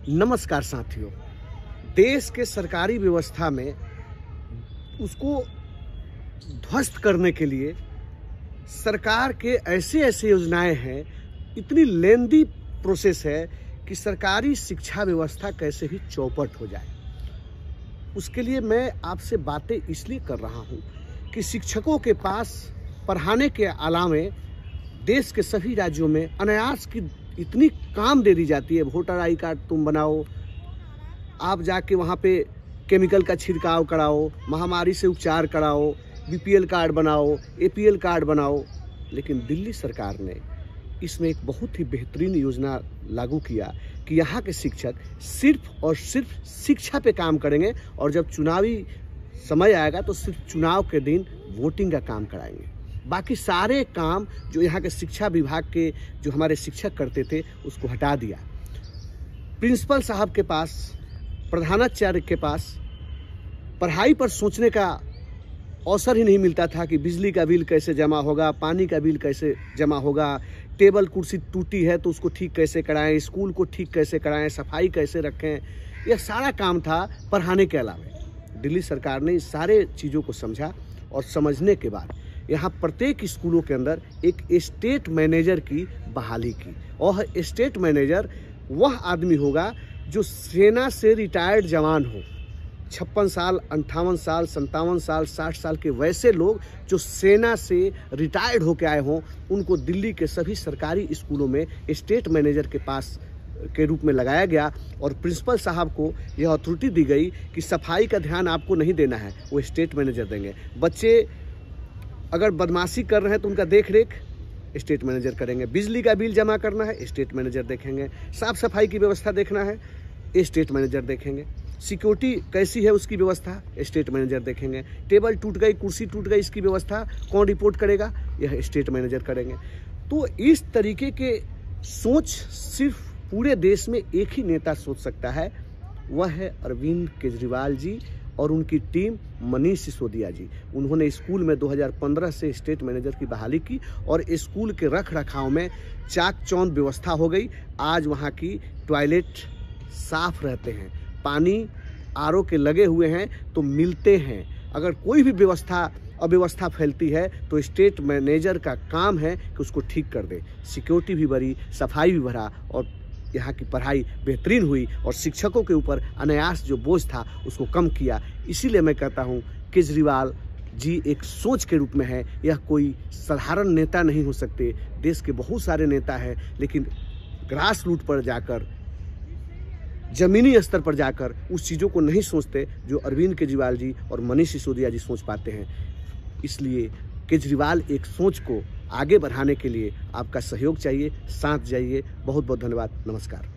नमस्कार साथियों। देश के सरकारी व्यवस्था में उसको ध्वस्त करने के लिए सरकार के ऐसे योजनाएं हैं, इतनी लेंदी प्रोसेस है कि सरकारी शिक्षा व्यवस्था कैसे भी चौपट हो जाए। उसके लिए मैं आपसे बातें इसलिए कर रहा हूं कि शिक्षकों के पास पढ़ाने के अलावे देश के सभी राज्यों में अनायास की इतनी काम दे दी जाती है। वोटर आई कार्ड तुम बनाओ, आप जाके वहाँ पे केमिकल का छिड़काव कराओ, महामारी से उपचार कराओ, बीपीएल कार्ड बनाओ, एपीएल कार्ड बनाओ। लेकिन दिल्ली सरकार ने इसमें एक बहुत ही बेहतरीन योजना लागू किया कि यहाँ के शिक्षक सिर्फ और सिर्फ शिक्षा पे काम करेंगे और जब चुनावी समय आएगा तो सिर्फ चुनाव के दिन वोटिंग का काम कराएंगे। बाकी सारे काम जो यहाँ के शिक्षा विभाग के जो हमारे शिक्षक करते थे उसको हटा दिया। प्रिंसिपल साहब के पास, प्रधानाचार्य के पास पढ़ाई पर सोचने का अवसर ही नहीं मिलता था कि बिजली का बिल कैसे जमा होगा, पानी का बिल कैसे जमा होगा, टेबल कुर्सी टूटी है तो उसको ठीक कैसे कराएं, स्कूल को ठीक कैसे कराएं, सफाई कैसे रखें। यह सारा काम था पढ़ाने के अलावा। दिल्ली सरकार ने इस सारे चीज़ों को समझा और समझने के बाद यहाँ प्रत्येक स्कूलों के अंदर एक स्टेट मैनेजर की बहाली की। और स्टेट मैनेजर वह आदमी होगा जो सेना से रिटायर्ड जवान हो, 56 साल, 58 साल, 57 साल, 60 साल के वैसे लोग जो सेना से रिटायर्ड होकर आए हों, उनको दिल्ली के सभी सरकारी स्कूलों में स्टेट मैनेजर के पास के रूप में लगाया गया। और प्रिंसिपल साहब को यह अथॉरिटी दी गई कि सफाई का ध्यान आपको नहीं देना है, वो स्टेट मैनेजर देंगे। बच्चे अगर बदमाशी कर रहे हैं तो उनका देख रेख स्टेट मैनेजर करेंगे। बिजली का बिल जमा करना है, स्टेट मैनेजर देखेंगे। साफ सफाई की व्यवस्था देखना है, स्टेट मैनेजर देखेंगे। सिक्योरिटी कैसी है उसकी व्यवस्था, स्टेट मैनेजर देखेंगे। टेबल टूट गई, कुर्सी टूट गई, इसकी व्यवस्था कौन रिपोर्ट करेगा, यह स्टेट मैनेजर करेंगे। तो इस तरीके के सोच सिर्फ पूरे देश में एक ही नेता सोच सकता है, वह है अरविंद केजरीवाल जी और उनकी टीम मनीष सिसोदिया जी। उन्होंने स्कूल में 2015 से स्टेट मैनेजर की बहाली की और स्कूल के रख रखाव में चाक चौंध व्यवस्था हो गई। आज वहाँ की टॉयलेट साफ रहते हैं, पानी आरओ के लगे हुए हैं तो मिलते हैं। अगर कोई भी अव्यवस्था फैलती है तो स्टेट मैनेजर का काम है कि उसको ठीक कर दे। सिक्योरिटी भी बढ़ी, सफाई भी बढ़ा और यहाँ की पढ़ाई बेहतरीन हुई और शिक्षकों के ऊपर अनायास जो बोझ था उसको कम किया। इसीलिए मैं कहता हूँ केजरीवाल जी एक सोच के रूप में है, यह कोई साधारण नेता नहीं हो सकते। देश के बहुत सारे नेता हैं लेकिन ग्रास रूट पर जाकर, जमीनी स्तर पर जाकर उस चीज़ों को नहीं सोचते जो अरविंद केजरीवाल जी और मनीष सिसोदिया जी सोच पाते हैं। इसलिए केजरीवाल एक सोच को आगे बढ़ाने के लिए आपका सहयोग चाहिए, साथ जाइए। बहुत बहुत धन्यवाद, नमस्कार।